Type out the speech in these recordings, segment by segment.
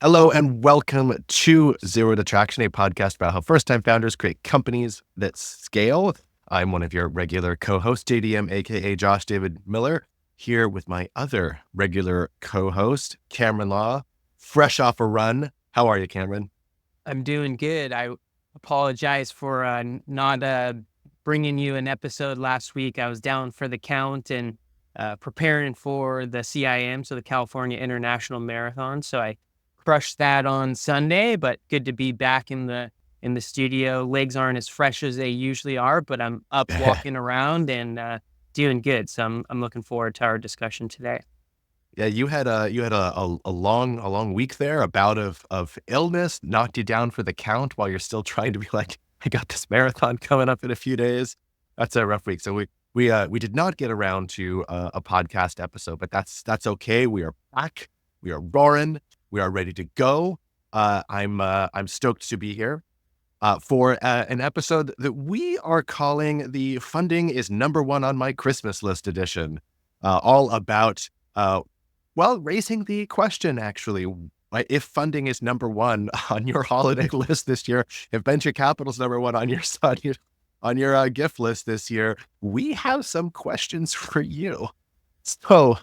Hello and welcome to Zero to Traction, a podcast about how first-time founders create companies that scale. I'm one of your regular co-hosts, JDM, aka Josh David Miller, here with my other regular co-host, Cameron Law, fresh off a run. How are you, Cameron? I'm doing good. I apologize for not bringing you an episode last week. I was down for the count and preparing for the CIM, so the California International Marathon. So I crushed that on Sunday, but good to be back in the studio. Legs aren't as fresh as they usually are, but I'm up walking around and doing good. So I'm looking forward to our discussion today. Yeah, you had a long week there, a bout of illness, knocked you down for the count while you're still trying to be like, I got this marathon coming up in a few days. That's a rough week. So we did not get around to a podcast episode, but that's okay. We are back. We are roaring. We are ready to go. I'm stoked to be here for an episode that we are calling the Funding is Number One on My Christmas List edition, all about raising the question, actually, if funding is number one on your holiday list this year, if venture capital is number one on your gift list this year, we have some questions for you. So,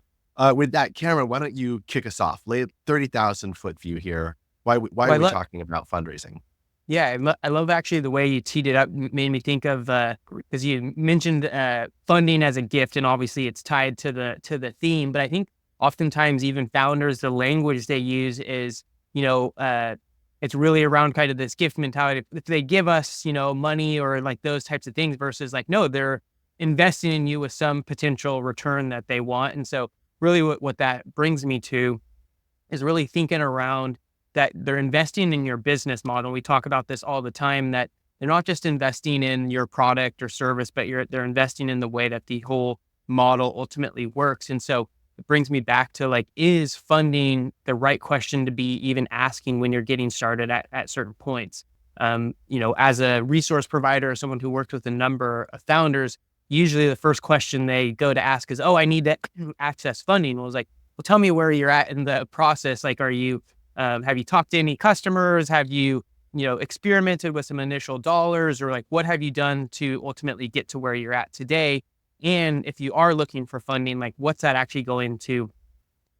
with that, Cameron, why don't you kick us off? Lay 30,000 foot view here. Why Well, are we talking about fundraising? Yeah, I love actually the way you teed it up. Made me think of because you mentioned funding as a gift, and obviously it's tied to the theme. But I think oftentimes even founders, the language they use is you know it's really around kind of this gift mentality. If they give us money or like those types of things, versus like no, they're investing in you with some potential return that they want. And so really, what that brings me to is really thinking around that they're investing in your business model. We talk about this all the time, that they're not just investing in your product or service, but they're investing in the way that the whole model ultimately works. And so it brings me back to like, is funding the right question to be even asking when you're getting started at certain points? As a resource provider or someone who works with a number of founders, usually the first question they go to ask is, oh, I need to access funding. Well, it's like, well, tell me where you're at in the process. Like, have you talked to any customers? Have you experimented with some initial dollars, or like, what have you done to ultimately get to where you're at today? And if you are looking for funding, like, what's that actually going to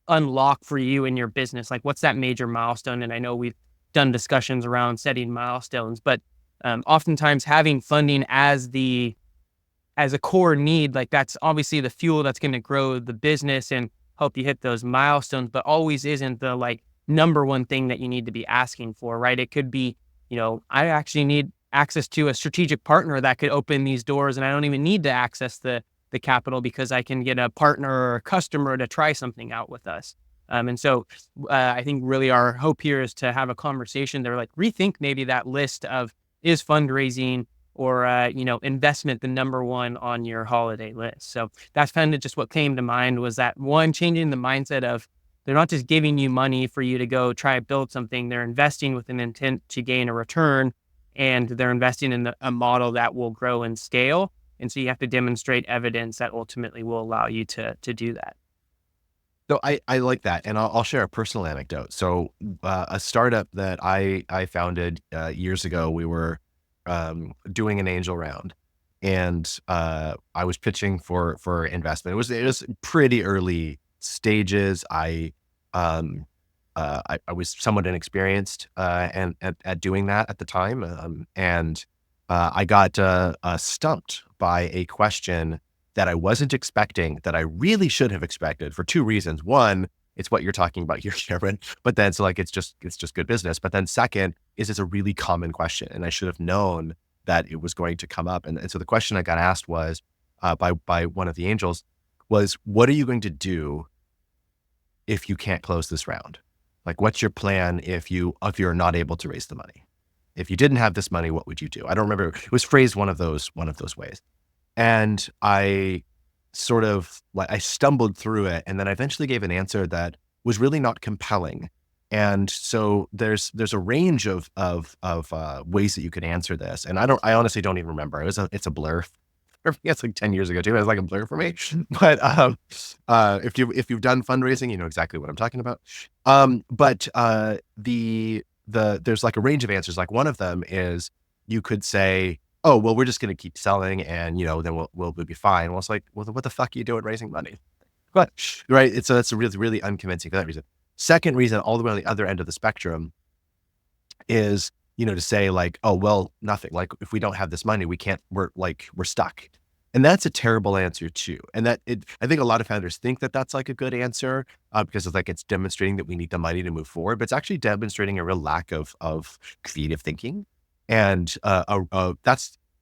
unlock for you in your business? Like, what's that major milestone? And I know we've done discussions around setting milestones, but oftentimes having funding as a core need, like that's obviously the fuel that's going to grow the business and help you hit those milestones, but always isn't the like number one thing that you need to be asking for, right? It could be, I actually need access to a strategic partner that could open these doors, and I don't even need to access the capital because I can get a partner or a customer to try something out with us. And so I think really our hope here is to have a conversation there, like rethink maybe that list of, is fundraising or investment the number one on your holiday list. So that's kind of just what came to mind, was that one, changing the mindset of, they're not just giving you money for you to go try to build something. They're investing with an intent to gain a return, and they're investing in a model that will grow and scale. And so you have to demonstrate evidence that ultimately will allow you to do that. So I like that, and I'll share a personal anecdote. So a startup that I founded years ago, we were doing an angel round, and I was pitching for investment. It was pretty early stages. I was somewhat inexperienced and at doing that at the time, and I got stumped by a question that I wasn't expecting, that I really should have expected, for two reasons. One, it's what you're talking about here, Sharon. But then, so like, it's just good business. But then second is, it's a really common question, and I should have known that it was going to come up. And so the question I got asked was by one of the angels was, what are you going to do if you can't close this round? Like, what's your plan if you're not able to raise the money? If you didn't have this money, what would you do? I don't remember. It was phrased one of those ways. And I sort of like, I stumbled through it, and then I eventually gave an answer that was really not compelling. And so there's a range of ways that you could answer this. And I honestly don't even remember. It's a blur. for me. It's like 10 years ago too. It's like a blur for me. But if you've done fundraising, you know exactly what I'm talking about. But there's like a range of answers. Like one of them is you could say, oh, well, we're just going to keep selling and, you know, then we'll be fine. Well, it's like, well, what the fuck are you doing raising money? But, right. That's a really, really unconvincing for that reason. Second reason, all the way on the other end of the spectrum is, you know, to say like, oh, well, nothing. Like if we don't have this money, we're stuck. And that's a terrible answer too. And I think a lot of founders think that that's like a good answer because it's like, it's demonstrating that we need the money to move forward, but it's actually demonstrating a real lack of creative thinking. And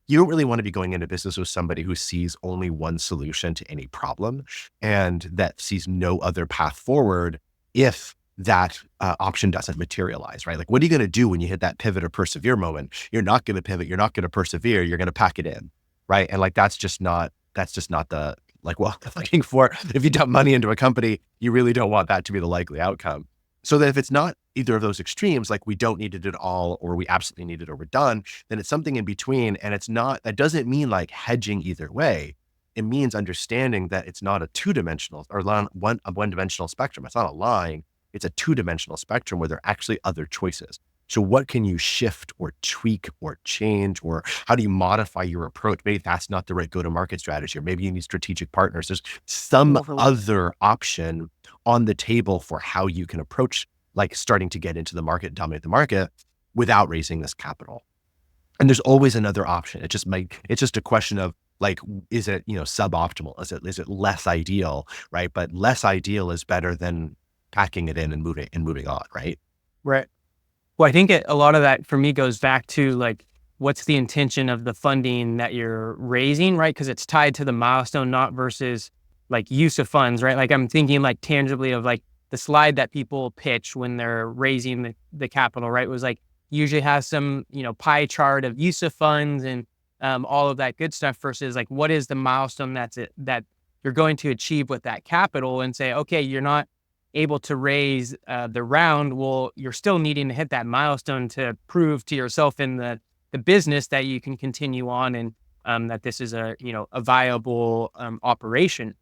you don't really want to be going into business with somebody who sees only one solution to any problem and that sees no other path forward if that option doesn't materialize, right? Like, what are you going to do when you hit that pivot or persevere moment? You're not going to pivot. You're not going to persevere. You're going to pack it in, right? And like, that's just not the, like, well, looking for, if you dump money into a company, you really don't want that to be the likely outcome. So that if it's not either of those extremes, like we don't need it at all, or we absolutely need it, or we're done, then it's something in between. And that doesn't mean like hedging either way. It means understanding that it's not a two-dimensional or one-dimensional spectrum. It's not a line. It's a two-dimensional spectrum where there are actually other choices. So what can you shift or tweak or change, or how do you modify your approach? Maybe that's not the right go-to-market strategy, or maybe you need strategic partners. There's some other option on the table for how you can approach like starting to get into the market, dominate the market without raising this capital. And there's always another option. It's just a question of like, is it, you know, suboptimal? Is it less ideal, right? But less ideal is better than packing it in and moving on, right? Right. Well, I think a lot of that for me goes back to like, what's the intention of the funding that you're raising, right? Because it's tied to the milestone, not versus like use of funds, right? Like I'm thinking like tangibly of like the slide that people pitch when they're raising the capital, right? It was like usually has some, you know, pie chart of use of funds and all of that good stuff versus like, what is the milestone that you're going to achieve with that capital, and say, okay, you're not able to raise the round. Well, you're still needing to hit that milestone to prove to yourself in the business that you can continue on and that this is a, you know, a viable operation.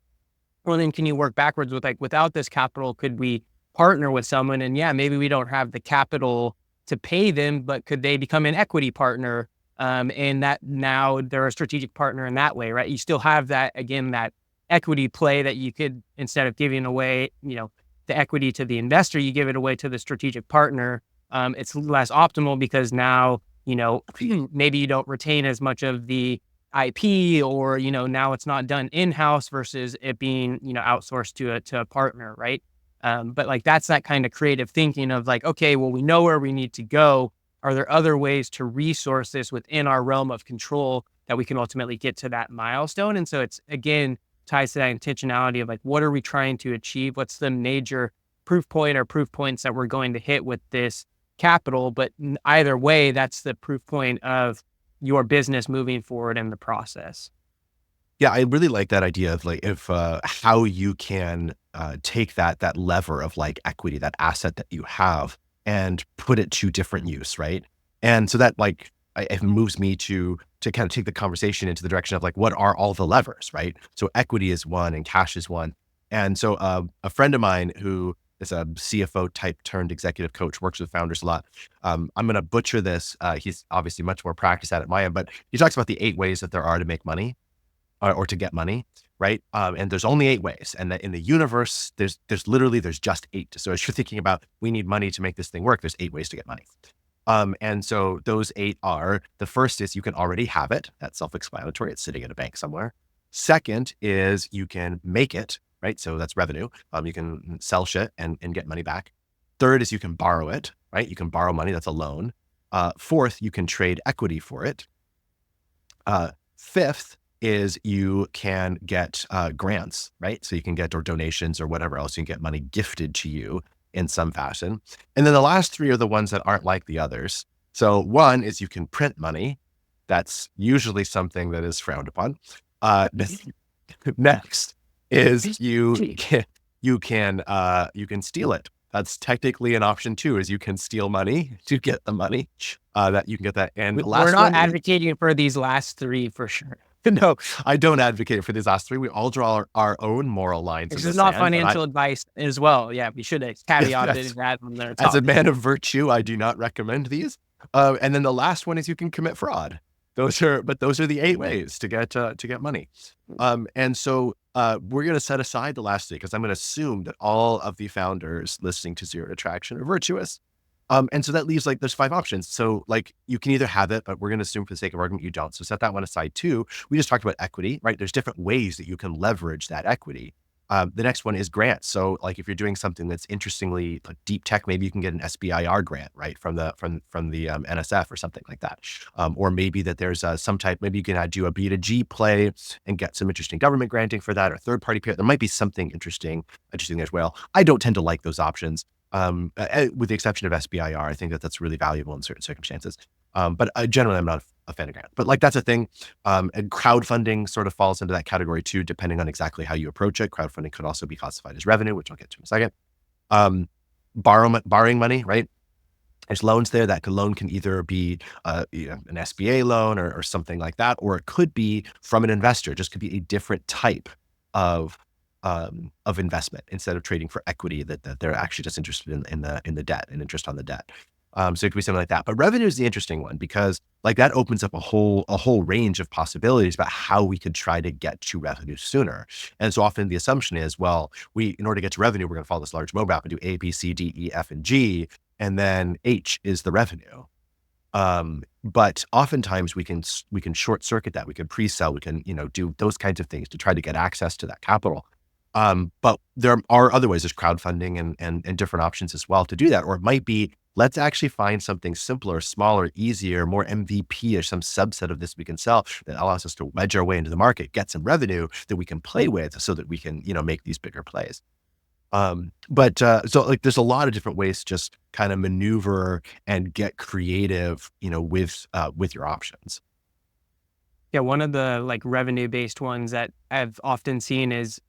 Well, then can you work backwards with like, without this capital, could we partner with someone? And yeah, maybe we don't have the capital to pay them, but could they become an equity partner? And that now they're a strategic partner in that way, right? You still have that, again, that equity play that you could, instead of giving away, you know, the equity to the investor, you give it away to the strategic partner. It's less optimal because now, you know, maybe you don't retain as much of the IP, or, you know, now it's not done in-house versus it being, you know, outsourced to a partner, right? But like, that's that kind of creative thinking of like, okay, well, we know where we need to go. Are there other ways to resource this within our realm of control that we can ultimately get to that milestone? And so it's, again, ties to that intentionality of like, what are we trying to achieve? What's the major proof point or proof points that we're going to hit with this capital? But either way, that's the proof point of your business moving forward in the process. Yeah, I really like that idea of like, if how you can take that lever of like equity, that asset that you have, and put it to different use, right? And so that like it moves me to kind of take the conversation into the direction of like, what are all the levers, right? So equity is one and cash is one. And so a friend of mine who is a CFO type turned executive coach, works with founders a lot. I'm going to butcher this. He's obviously much more practiced at it than I am, but he talks about the 8 ways that there are to make money or to get money, right? And there's only 8 ways. And that in the universe, there's just 8. So as you're thinking about, we need money to make this thing work, there's 8 ways to get money. And so those 8 are, the first is you can already have it. That's self-explanatory. It's sitting in a bank somewhere. Second is you can make it, right? So that's revenue. You can sell shit and get money back. Third is you can borrow it, right? You can borrow money. That's a loan. Fourth, you can trade equity for it. Fifth is you can get grants, right? So you can get, or donations or whatever else, you can get money gifted to you in some fashion. And then the last 3 are the ones that aren't like the others. So one is you can print money. That's usually something that is frowned upon. Next is you can steal it. That's technically an option too, is you can steal money to get the money that you can get that. And the last We're not one, advocating for these last 3 for sure. No, I don't advocate for these last three. We all draw our own moral lines in This the is not sand, but financial advice as well. Yeah, we should have caveated that on their as a top. man of virtue, I do not recommend these. And then the last one is you can commit fraud. Those are the 8 ways to get money. And so we're going to set aside the last three because I'm going to assume that all of the founders listening to Zero to Traction are virtuous. And so that leaves like there's 5 options. So like you can either have it, but we're going to assume for the sake of argument you don't. So set that one aside too. We just talked about equity, right? There's different ways that you can leverage that equity. The next one is grants. So like if you're doing something that's interestingly like deep tech, maybe you can get an SBIR grant, right, from the NSF or something like that. Or maybe that there's some type, maybe you can do a B2G play and get some interesting government granting for that, or third party peer. There might be something interesting as well. I don't tend to like those options. With the exception of SBIR, I think that that's really valuable in certain circumstances. But generally, I'm not a fan of grant. But like that's a thing. And crowdfunding sort of falls into that category too, depending on exactly how you approach it. Crowdfunding could also be classified as revenue, which I'll get to in a second. Borrowing money, right? There's loans there. That loan can either be an SBA loan or something like that, or it could be from an investor. Just could be a different type of investment instead of trading for equity that they're actually just interested in the debt and interest on the debt. So it could be something like that. But revenue is the interesting one because like that opens up a whole range of possibilities about how we could try to get to revenue sooner. And so often the assumption is, well, in order to get to revenue, we're going to follow this large mobile and do A, B, C, D, E, F, and G, and then H is the revenue. But oftentimes we can short circuit that. We can pre-sell. We can do those kinds of things to try to get access to that capital. But there are other ways. There's crowdfunding and different options as well to do that. Or it might be, let's actually find something simpler, smaller, easier, more MVP or some subset of this we can sell that allows us to wedge our way into the market, get some revenue that we can play with so that we can, make these bigger plays. So like there's a lot of different ways to just kind of maneuver and get creative, with your options. Yeah, one of the like revenue based ones that I've often seen is,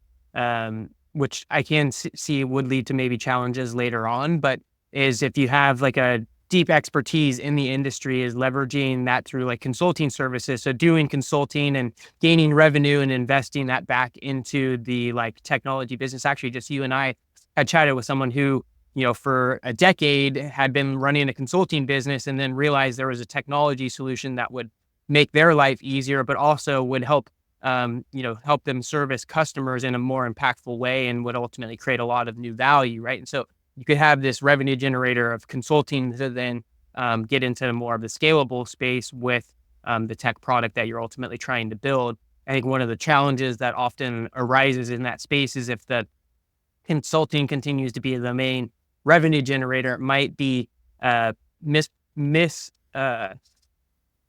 which I can see would lead to maybe challenges later on, but is if you have like a deep expertise in the industry, is leveraging that through like consulting services. So doing consulting and gaining revenue and investing that back into the like technology business. Actually, just you and I had chatted with someone who, for a decade had been running a consulting business and then realized there was a technology solution that would make their life easier, but also would help help them service customers in a more impactful way and would ultimately create a lot of new value, right? And so you could have this revenue generator of consulting to then get into more of the scalable space with the tech product that you're ultimately trying to build. I think one of the challenges that often arises in that space is if the consulting continues to be the main revenue generator, it might be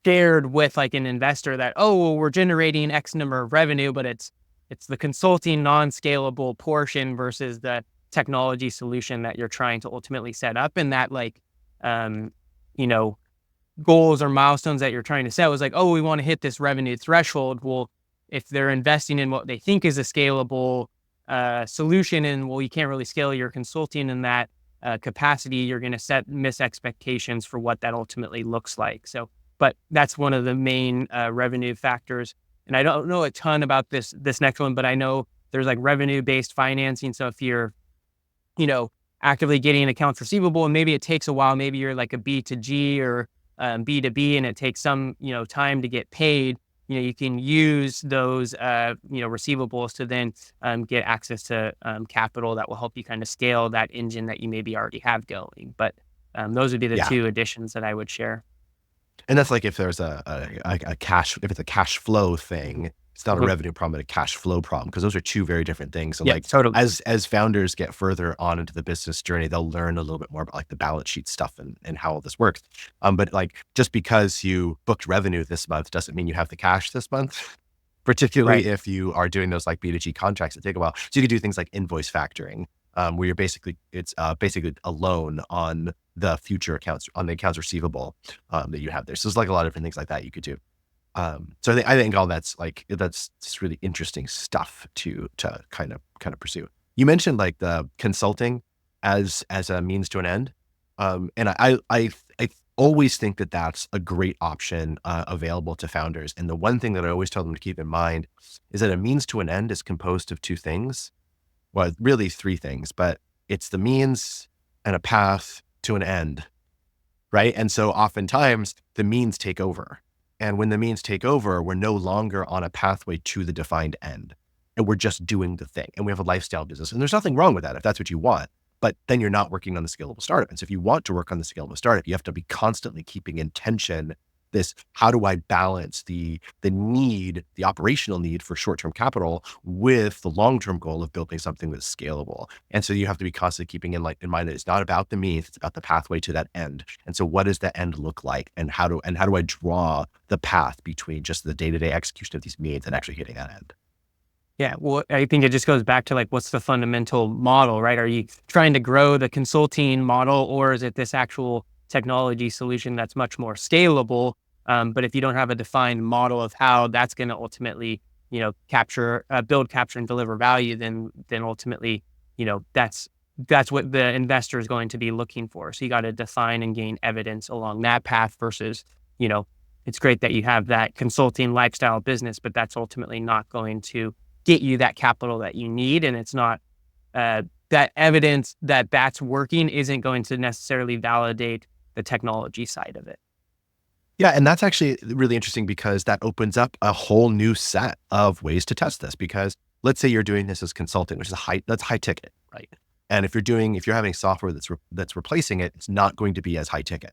shared with like an investor that, oh, well, we're generating X number of revenue, but it's the consulting non-scalable portion versus the technology solution that you're trying to ultimately set up. And that like, goals or milestones that you're trying to set was like, oh, we want to hit this revenue threshold. Well, if they're investing in what they think is a scalable solution and well, you can't really scale your consulting in that capacity, you're going to miss expectations for what that ultimately looks like. So, but that's one of the main revenue factors. And I don't know a ton about this next one, but I know there's like revenue-based financing. So if you're, actively getting accounts receivable and maybe it takes a while, maybe you're like a B2G or B2B and it takes some, time to get paid, you can use those, receivables to then get access to capital that will help you kind of scale that engine that you maybe already have going. But those would be the Yeah. two additions that I would share. And that's like if there's if it's a cash flow thing, it's not a Mhm. revenue problem, but a cash flow problem, because those are two very different things. So Yeah, like totally. as founders get further on into the business journey, they'll learn a little bit more about like the balance sheet stuff and how all this works. But like just because you booked revenue this month doesn't mean you have the cash this month. Particularly Right. if you are doing those like B2G contracts that take a while. So you could do things like invoice factoring, where it's basically a loan on the future accounts, on the accounts receivable that you have there. So there's like a lot of different things like that you could do. So I think all that's just really interesting stuff to kind of pursue. You mentioned like the consulting as a means to an end. And always think that that's a great option available to founders. And the one thing that I always tell them to keep in mind is that a means to an end is composed of two things. Well, really three things, but it's the means and a path to an end, right? And so oftentimes the means take over. And when the means take over, we're no longer on a pathway to the defined end. And we're just doing the thing. And we have a lifestyle business. And there's nothing wrong with that if that's what you want. But then you're not working on the scalable startup. And so if you want to work on the scalable startup, you have to be constantly keeping in tension this, how do I balance the need, the operational need for short-term capital with the long-term goal of building something that's scalable? And so you have to be constantly keeping in mind that it's not about the means, it's about the pathway to that end. And so what does that end look like? And how do I draw the path between just the day-to-day execution of these means and actually hitting that end? Yeah, well, I think it just goes back to like, what's the fundamental model, right? Are you trying to grow the consulting model, or is it this actual technology solution that's much more scalable? But if you don't have a defined model of how that's going to ultimately, capture, build, capture, and deliver value, then ultimately, that's what the investor is going to be looking for. So you got to define and gain evidence along that path versus, it's great that you have that consulting lifestyle business, but that's ultimately not going to get you that capital that you need. And it's not that evidence that that's working isn't going to necessarily validate the technology side of it. Yeah, and that's actually really interesting because that opens up a whole new set of ways to test this. Because let's say you're doing this as consulting, which is that's high ticket, right? And if you're having software that's replacing it, it's not going to be as high ticket.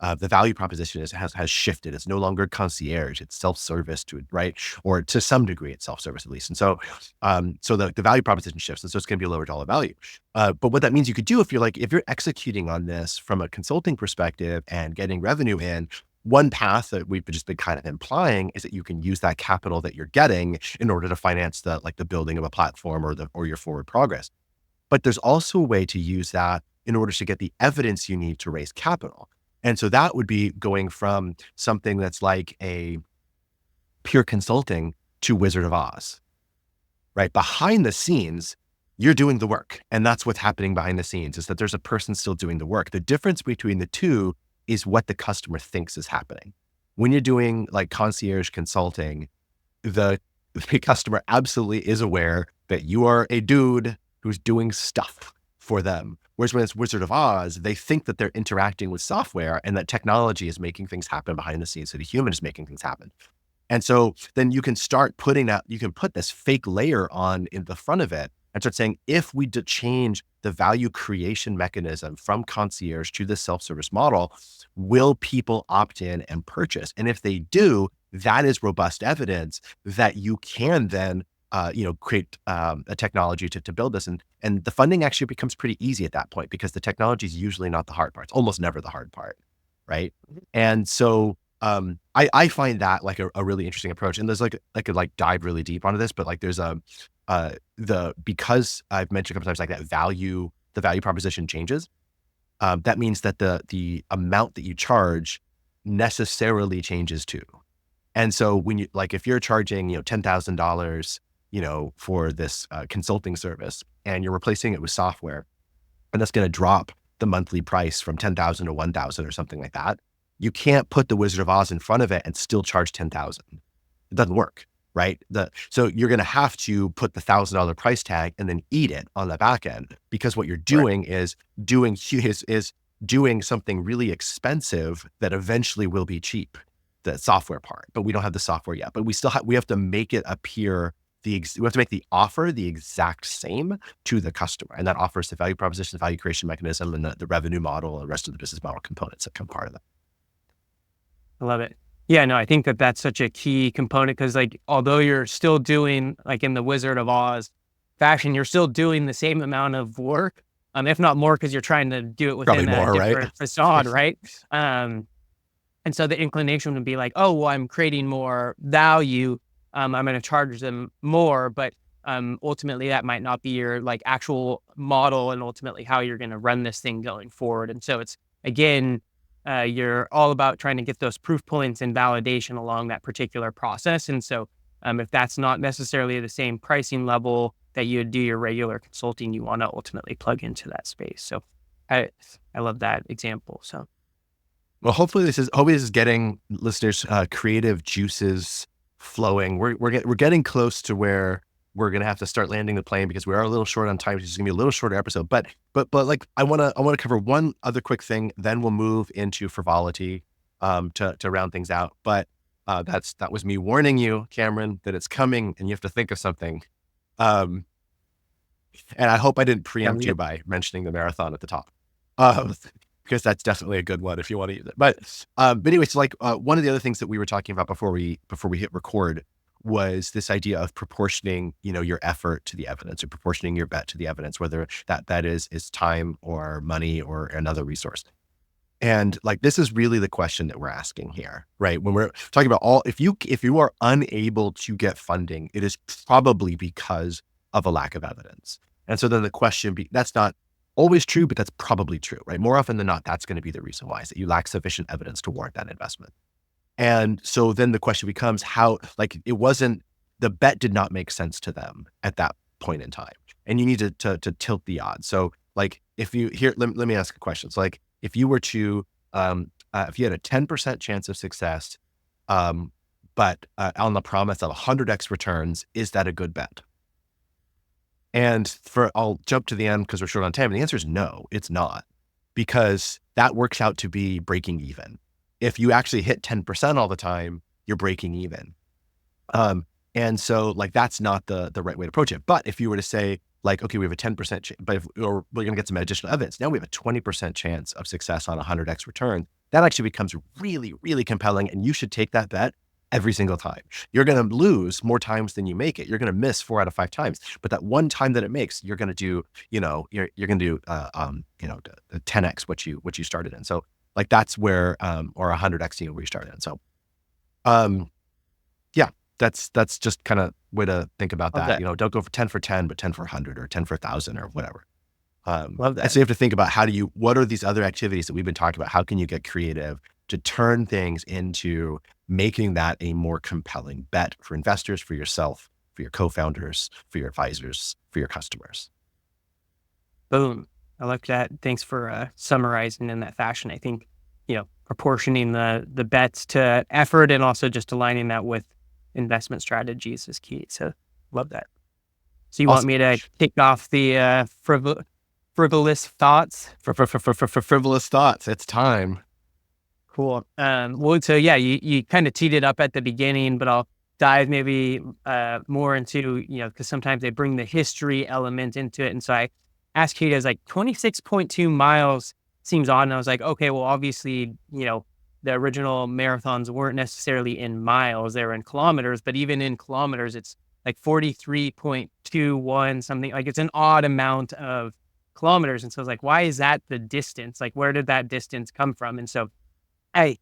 The value proposition has shifted. It's no longer concierge. It's self-service right? Or to some degree, it's self-service at least. And so, the value proposition shifts. And so it's going to be a lower dollar value. But what that means you could do if you're executing on this from a consulting perspective and getting revenue in, one path that we've just been kind of implying is that you can use that capital that you're getting in order to finance the building of a platform or your forward progress. But there's also a way to use that in order to get the evidence you need to raise capital. And so that would be going from something that's like a pure consulting to Wizard of Oz, right? Behind the scenes, you're doing the work. And that's what's happening behind the scenes, is that there's a person still doing the work. The difference between the two is what the customer thinks is happening. When you're doing like concierge consulting, the customer absolutely is aware that you are a dude who's doing stuff for them. Whereas when it's Wizard of Oz, they think that they're interacting with software and that technology is making things happen behind the scenes. So the human is making things happen. And so then you can start you can put this fake layer on in the front of it and start saying, if we change the value creation mechanism from concierge to the self-service model, will people opt in and purchase? And if they do, that is robust evidence that you can then create a technology to build this. And the funding actually becomes pretty easy at that point because the technology is usually not the hard part. It's almost never the hard part, right? And so I find that like a really interesting approach. And there's I could dive really deep onto this, but there's because I've mentioned a couple times the value proposition changes. That means that the amount that you charge necessarily changes too. And so when you if you're charging $10,000 for this consulting service and you're replacing it with software, and that's going to drop the monthly price from 10,000 to 1,000 or something like that, you can't put the Wizard of Oz in front of it and still charge 10,000. It doesn't work, right? So you're going to have to put the $1,000 price tag and then eat it on the back end, because what you're doing is doing something really expensive that eventually will be cheap, the software part, but we don't have the software yet. But we have to make it appear we have to make the offer the exact same to the customer, and that offers the value proposition, the value creation mechanism, and the revenue model, and the rest of the business model components that come part of that. I love it. Yeah, no, I think that that's such a key component because although you're still doing in the Wizard of Oz fashion, you're still doing the same amount of work, if not more, because you're trying to do it within a different facade, right? And so the inclination would be oh, well, I'm creating more value. I'm going to charge them more, but ultimately that might not be your actual model and ultimately how you're going to run this thing going forward. And so it's, again, you're all about trying to get those proof points and validation along that particular process. And so if that's not necessarily the same pricing level that you would do your regular consulting, you want to ultimately plug into that space. So I love that example. So Well, hopefully this is getting listeners creative juices flowing. We're getting close to where we're gonna have to start landing the plane because we are a little short on time. It's gonna be a little shorter episode, but like I wanna cover one other quick thing, then we'll move into frivolity to round things out. But that was me warning you, Cameron, that it's coming and you have to think of something. Um, and I hope I didn't preempt you by mentioning the marathon at the top. Um, because that's definitely a good one if you want to use it. But anyway, so like one of the other things that we were talking about before we hit record was this idea of proportioning, your effort to the evidence, or proportioning your bet to the evidence, whether that is time or money or another resource. And like this is really the question that we're asking here, right? When we're talking about if you are unable to get funding, it is probably because of a lack of evidence. And so then the question that's not always true, but that's probably true, right? More often than not, that's going to be the reason why, is that you lack sufficient evidence to warrant that investment. And so then the question becomes how, like, the bet did not make sense to them at that point in time. And you need to tilt the odds. So like let me ask a question. So like if you were to, if you had a 10% chance of success, but on the promise of 100x returns, is that a good bet? And I'll jump to the end because we're short on time. And the answer is no, it's not, because that works out to be breaking even. If you actually hit 10% all the time, you're breaking even. And so like, that's not the right way to approach it. But if you were to say like, okay, we have a 10%, but we're going to get some additional evidence. Now we have a 20% chance of success on a 100x return. That actually becomes really, really compelling. And you should take that bet every single time. You're going to lose more times than you make it. You're going to miss 4 out of 5 times, but that one time that it makes, you're going to do, you're going to do, the 10x what you started in. So like that's where, or 100x, where you started in. So, yeah, that's just kind of way to think about that. Love that. Don't go for 10 for 10, but 10 for 100 or 10 for 1,000 or whatever. Love And that. so you have to think about what are these other activities that we've been talking about? How can you get creative to turn things into making that a more compelling bet for investors, for yourself, for your co-founders, for your advisors, for your customers? Boom. I like that. Thanks for summarizing in that fashion. I think, proportioning the bets to effort and also just aligning that with investment strategies is key. So love that. So you want Awesome. me to kick off the frivolous thoughts? For frivolous thoughts, it's time. Cool. Well, so yeah, you kind of teed it up at the beginning, but I'll dive maybe more into, because sometimes they bring the history element into it. And so I asked Kate, I was like, 26.2 miles seems odd. And I was like, okay, well, obviously, the original marathons weren't necessarily in miles, they were in kilometers, but even in kilometers, it's like 43.21, something like it's an odd amount of kilometers. And so I was like, why is that the distance? Like, where did that distance come from? And so I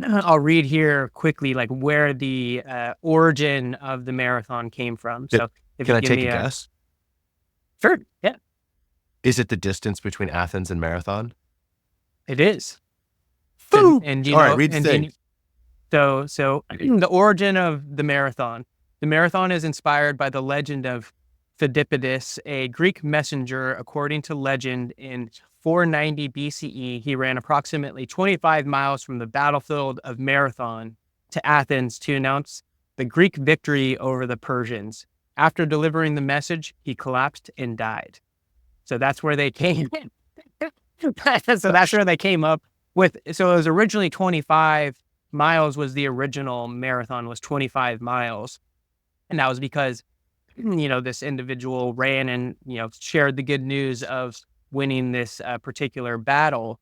I'll read here quickly, like where the origin of the marathon came from. So if Can you I give take me a a guess? sure, yeah, Is it the distance between Athens and Marathon? it is. And Boom. and All right, read the thing. so the origin of the marathon. The marathon is inspired by the legend of Phidippides, a Greek messenger. According to legend, in 490 BCE, he ran approximately 25 miles from the battlefield of Marathon to Athens to announce the Greek victory over the Persians. After delivering the message, he collapsed and died. So that's where they came. So that's where they came up with. So it was originally 25 miles was the original marathon, was 25 miles. And that was because, this individual ran and, shared the good news of winning this particular battle.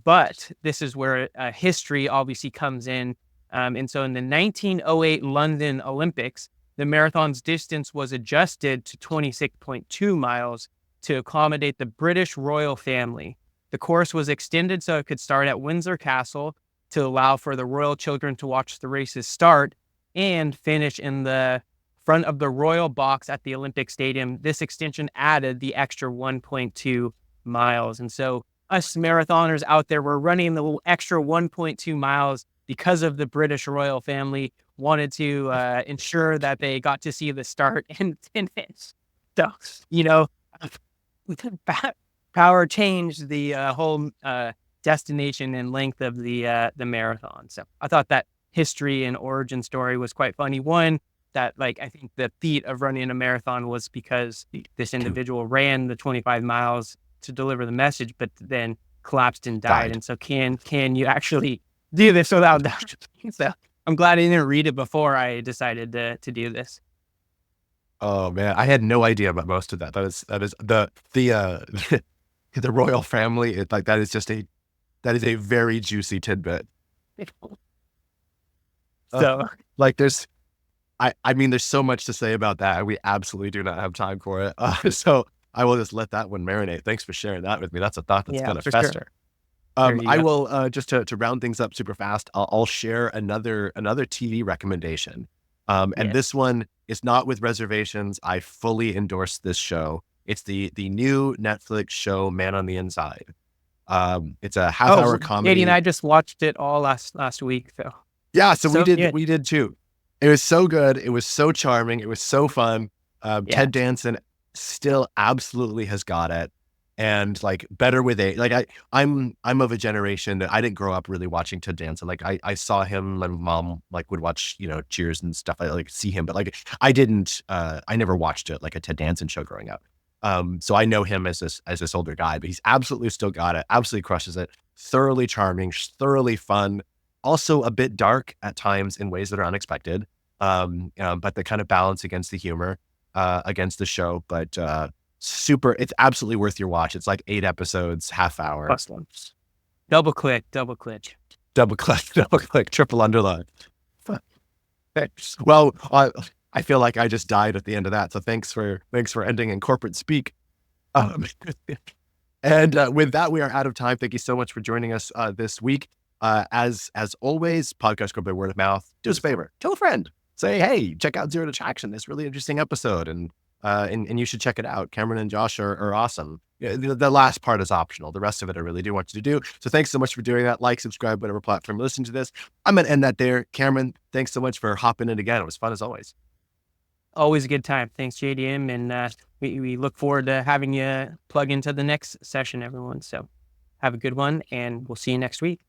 But this is where history obviously comes in. And so in the 1908 London Olympics, the marathon's distance was adjusted to 26.2 miles to accommodate the British royal family. The course was extended so it could start at Windsor Castle to allow for the royal children to watch the races start and finish in the front of the royal box at the Olympic Stadium. This extension added the extra 1.2 miles. And so us marathoners out there were running the little extra 1.2 miles because of the British royal family wanted to ensure that they got to see the start and finish. So, power changed the whole destination and length of the marathon. So I thought that history and origin story was quite funny. One, that like I think the feat of running a marathon was because this individual ran the 25 miles to deliver the message, but then collapsed and died. Died. And so can you actually do this without dying? So I'm glad I didn't read it before I decided to do this. Oh man, I had no idea about most of that. That is the the royal family. Like that is a very juicy tidbit. Uh, So like I mean, there's so much to say about that. We absolutely do not have time for it. So I will just let that one marinate. Thanks for sharing that with me. That's a thought that's yeah, gonna for sure. fester. There you I go. will just to round things up super fast. I'll share another TV recommendation. And Yes. this one is not with reservations. I fully endorse this show. It's the new Netflix show Man on the Inside. It's a half hour Oh, Katie and comedy. I just watched it all last week. So Yeah, so we so did good. we did too. It was so good. It was so charming. It was so fun. Yeah. Ted Danson still absolutely has got it, and like better with age. Like I'm of a generation that I didn't grow up really watching Ted Danson. Like I saw him. My mom like would watch Cheers and stuff. I like see him, but like I didn't. I never watched it like a Ted Danson show growing up. So I know him as this older guy, but he's absolutely still got it. Absolutely crushes it. Thoroughly charming, thoroughly fun, also a bit dark at times in ways that are unexpected, but the kind of balance against the humor, against the show. But super, it's absolutely worth your watch. It's like 8 episodes, half hour. Plus one. Double click, double click. Double click, double click, triple underline. Thanks. Well, I feel like I just died at the end of that. So thanks for ending in corporate speak. Um, and with that, we are out of time. Thank you so much for joining us this week. As always, podcast go by word of mouth. Do us a favor, tell a friend. Say, hey, check out Zero to Traction. This really interesting episode, and you should check it out. Cameron and Josh are awesome. Yeah, the last part is optional. The rest of it, I really do want you to do. So thanks so much for doing that. Like, subscribe, whatever platform you listen to this. I'm gonna end that there. Cameron, thanks so much for hopping in again. It was fun as always. Always a good time. Thanks, JDM. And we look forward to having you plug into the next session, everyone. So have a good one, and we'll see you next week.